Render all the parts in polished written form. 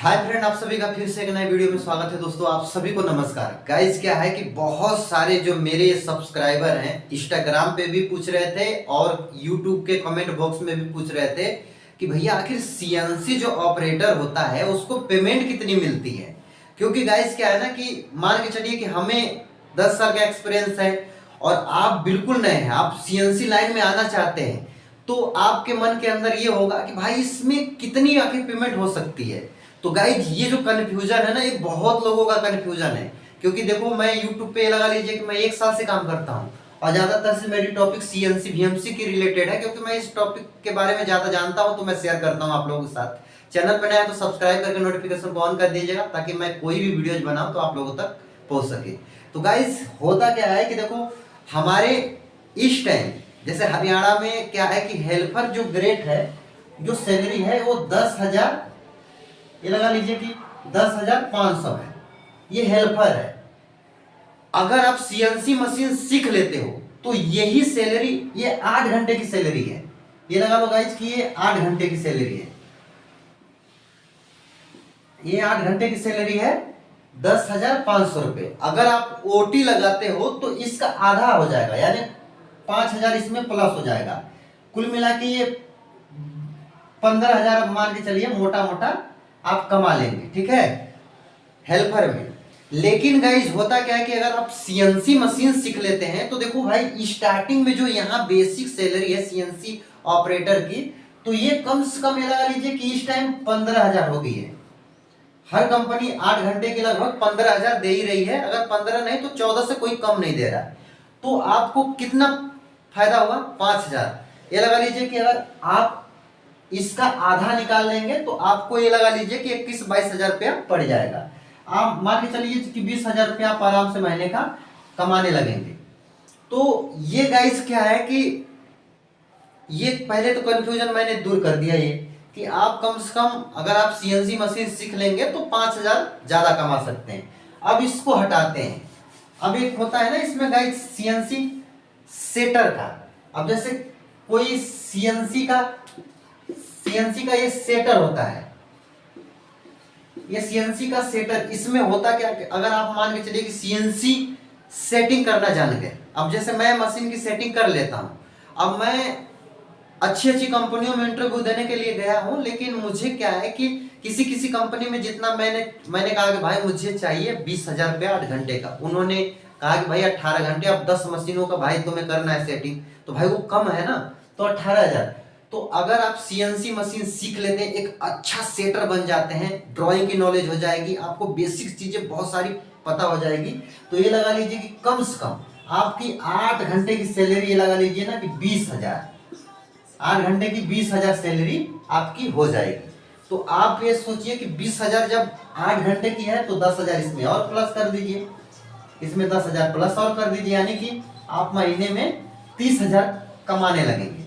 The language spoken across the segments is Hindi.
हाय फ्रेंड, आप सभी का फिर से एक नए वीडियो में स्वागत है। दोस्तों आप सभी को नमस्कार। गाइस क्या है कि बहुत सारे जो मेरे सब्सक्राइबर हैं इंस्टाग्राम पे भी पूछ रहे थे और यूट्यूब के कमेंट बॉक्स में भी पूछ रहे थे कि भैया आखिर सीएनसी जो ऑपरेटर होता है उसको पेमेंट कितनी मिलती है। क्योंकि गाइस क्या है ना कि मान के चलिए कि हमें 10 साल का एक्सपीरियंस है और आप बिल्कुल नए हैं, आप सीएनसी लाइन में आना चाहते हैं, तो आपके मन के अंदर ये होगा कि भाई इसमें कितनी आखिर पेमेंट हो सकती है। तो गाइज ये जो कन्फ्यूजन है ना, ये बहुत लोगों का कन्फ्यूजन है। क्योंकि देखो मैं यूट्यूब पे लगा लीजिए कि मैं 1 साल से काम करता हूँ और ज़्यादातर से मेरी टॉपिक सीएनसी वीएमसी की रिलेटेड है, क्योंकि मैं इस टॉपिक के बारे में ज़्यादा जानता हूँ तो मैं शेयर करता हूँ आप लोगों के साथ। चैनल पर नया है तो सब्सक्राइब करके नोटिफिकेशन को ऑन कर दीजिएगा ताकि मैं कोई भी वीडियोज बनाऊँ तो आप लोगों तक पहुँच सके। तो गाइज होता क्या है कि देखो हमारे इस टाइम जैसे हरियाणा में क्या है कि हेल्पर जो ग्रेड है, जो सैलरी है वो 10,000, ये लगा लीजिए कि 10,500 है, ये हेल्पर है। अगर आप सीएनसी मशीन सीख लेते हो तो यही सैलरी, ये 8 घंटे की सैलरी है। ये लगा लो गाइज कि ये 8 घंटे की सैलरी है, ये 8 घंटे की सैलरी है 10,500 रुपए। अगर आप ओटी लगाते हो तो इसका आधा हो जाएगा, यानी 5,000 इसमें प्लस हो जाएगा। कुल मिला के ये 15,000 मान के चलिए मोटा मोटा आप कमा लेंगे, ठीक है, हेल्पर में। लेकिन गाइज होता क्या है कि अगर आप सीएनसी मशीन सीख लेते हैं तो देखो भाई स्टार्टिंग में जो यहाँ बेसिक सैलरी है सीएनसी ऑपरेटर की, तो ये कम से कम ये लगा लीजिए कि इस टाइम 15,000 हो गई है। हर कंपनी 8 घंटे के लगभग 15,000 दे ही रही है। अगर 15 नहीं तो 14 से कोई कम नहीं दे रहा है। तो आपको कितना फायदा हुआ? 5,000। ये लगा लीजिए कि अगर आप इसका आधा निकाल लेंगे तो आपको ये लगा लीजिए कि 21-22 हजार रुपया पड़ जाएगा। आप मान के चलिए कि 20,000 रुपया आप आराम से महीने का कमाने लगेंगे। तो ये गाइस क्या है कि ये पहले तो कंफ्यूजन मैंने दूर कर दिया, ये कि आप कम से कम अगर आप सीएनसी मशीन सीख लेंगे तो 5,000 ज्यादा कमा सकते हैं। अब इसको हटाते हैं। अब एक होता है ना इसमें गाइस सीएनसी सेटर का। अब जैसे कोई सीएनसी का ये सेटर होता है, ये सीएनसी का सेटर, इसमें होता क्या कि अगर आप मान के चलिए कि सीएनसी सेटिंग करना जान गए। अब जैसे मैं मशीन की सेटिंग कर लेता हूं, अब मैं अच्छी अच्छी कंपनियों में इंटरव्यू देने के लिए गया हूं, लेकिन मुझे क्या है कि किसी किसी कंपनी में जितना मैंने कहा कि भाई मुझे चाहिए 20,000 रुपया 8 घंटे का, उन्होंने कहा कि भाई 18 घंटे, अब 10 मशीनों का भाई तुम्हें करना है सेटिंग, तो भाई वो कम है ना, तो 18,000। तो अगर आप सीएनसी मशीन सीख लेते हैं, एक अच्छा सेटर बन जाते हैं, ड्राइंग की नॉलेज हो जाएगी, आपको बेसिक चीजें बहुत सारी पता हो जाएगी, तो ये लगा लीजिए कि कम से कम आपकी 8 घंटे की सैलरी, ये लगा लीजिए ना कि 20,000, 8 घंटे की 20,000 सैलरी आपकी हो जाएगी। तो आप ये सोचिए कि 20,000 जब 8 घंटे की है तो 10,000 इसमें और प्लस कर दीजिए, इसमें 10,000 प्लस और कर दीजिए, यानी कि आप महीने में 30,000 कमाने लगेंगे।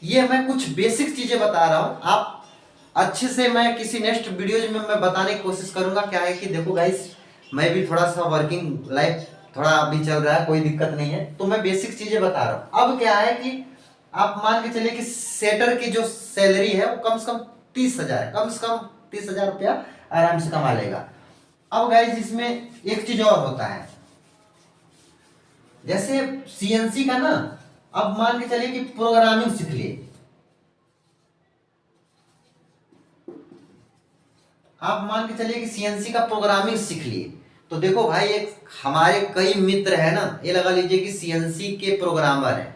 ये मैं कुछ बेसिक चीजें बता रहा हूं, आप अच्छे से, मैं किसी नेक्स्ट वीडियोज में मैं बताने की कोशिश करूंगा। क्या है कि देखो गाइस, मैं भी थोड़ा सा वर्किंग लाइफ थोड़ा अभी चल रहा है, कोई दिक्कत नहीं है, तो मैं बेसिक चीजें बता रहा हूं। अब क्या है कि आप मान के चलिए कि सेटर की जो सैलरी है वो कम से कम 30,000 है, कम से कम 30,000 रुपया आराम से कमा लेगा। अब गाइस इसमें एक चीज और होता है, जैसे सीएनसी का ना, अब मान के चलिए कि प्रोग्रामिंग सीख लिए, आप मान के चलिए कि सीएनसी का प्रोग्रामिंग सीख लिए, तो देखो भाई एक हमारे कई मित्र है ना, ये लगा लीजिए कि सीएनसी के प्रोग्रामर है,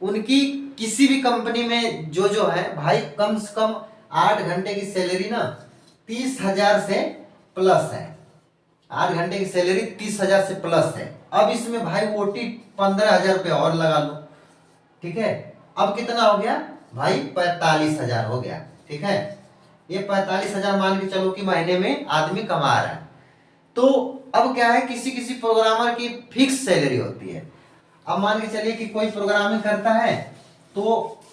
उनकी किसी भी कंपनी में जो है भाई कम से कम 8 घंटे की सैलरी ना 30,000 से प्लस है। 8 घंटे की सैलरी 30,000 से प्लस है। अब इसमें भाई ओटी 15,000 रुपये और लगा लो, ठीक है। अब कितना हो गया भाई? 45,000 हो गया, ठीक है। ये 45,000 मान के चलो कि महीने में आदमी कमा रहा है। तो अब क्या है, किसी किसी प्रोग्रामर की फिक्स सैलरी होती है। अब मान के चलिए कि कोई प्रोग्रामिंग करता है तो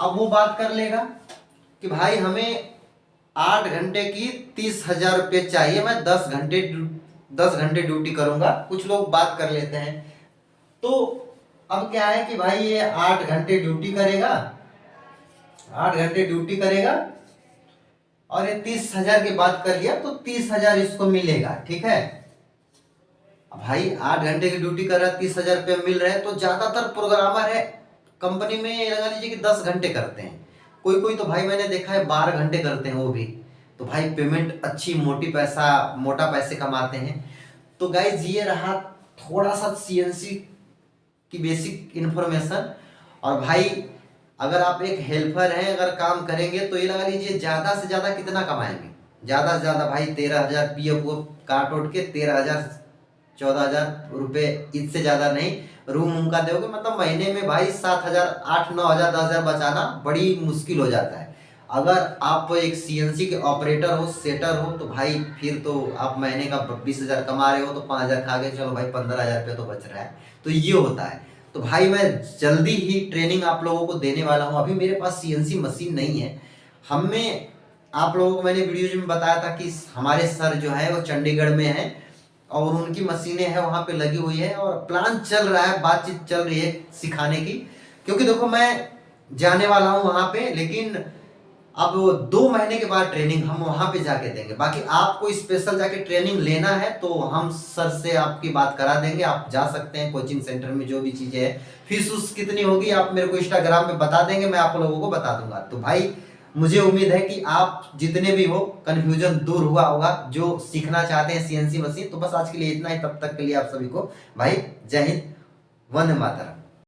अब वो बात कर लेगा कि भाई हमें 8 घंटे की 30,000 रुपये चाहिए, मैं 10 घंटे ड्यूटी करूंगा, कुछ लोग बात कर लेते हैं। तो अब क्या है कि भाई ये 8 घंटे ड्यूटी करेगा, 8 घंटे ड्यूटी करेगा और ये 30,000 की बात कर लिया तो 30,000 इसको मिलेगा, ठीक है। भाई 8 घंटे की ड्यूटी कर रहा है, 30,000 रुपये मिल रहे हैं। तो ज्यादातर प्रोग्रामर है कंपनी में लगा लीजिए कि 10 घंटे करते हैं, कोई कोई तो भाई मैंने देखा है 12 घंटे करते हैं वो भी। तो भाई पेमेंट अच्छी मोटा पैसे कमाते हैं। तो गाइज ये रहा थोड़ा सा सीएनसी की बेसिक इंफॉर्मेशन। और भाई अगर आप एक हेल्पर हैं, अगर काम करेंगे तो ये लगा लीजिए ज्यादा से ज्यादा कितना कमाएंगे, ज्यादा से ज्यादा भाई 13,000 पीएफ को काट उठ के 13,000 14,000 रुपये, इससे ज्यादा नहीं। रूम का दोगे मतलब महीने में भाई 7,000 8-9,000 10,000 बचाना बड़ी मुश्किल हो जाता है। अगर आप एक सीएनसी के ऑपरेटर हो, सेटर हो, तो भाई फिर तो आप महीने का 20,000 कमा रहे हो तो 5,000 खा गए, चलो भाई 15,000 रुपये तो बच रहा है। तो ये होता है। तो भाई मैं जल्दी ही ट्रेनिंग आप लोगों को देने वाला हूँ। अभी मेरे पास सीएनसी मशीन नहीं है। हमें आप लोगों को मैंने वीडियो में बताया था कि हमारे सर जो है वो चंडीगढ़ में है और उनकी मशीनें हैं वहाँ पे लगी हुई है और प्लान चल रहा है, बातचीत चल रही है सिखाने की। क्योंकि देखो मैं जाने वाला हूँ वहाँ पे, लेकिन अब 2 महीने के बाद ट्रेनिंग हम वहाँ पे जाके देंगे। बाकी आपको स्पेशल जाके ट्रेनिंग लेना है तो हम सर से आपकी बात करा देंगे, आप जा सकते हैं कोचिंग सेंटर में। जो भी चीज़ें हैं, फीस उस कितनी होगी आप मेरे को इंस्टाग्राम पे बता देंगे, मैं आप लोगों को बता दूंगा। तो भाई मुझे उम्मीद है कि आप जितने भी हो कन्फ्यूजन दूर हुआ होगा, जो सीखना चाहते हैं सीएनसी मशीन। तो बस आज के लिए इतना ही, तब तक के लिए आप सभी को भाई जय हिंद, वंदे मातरम।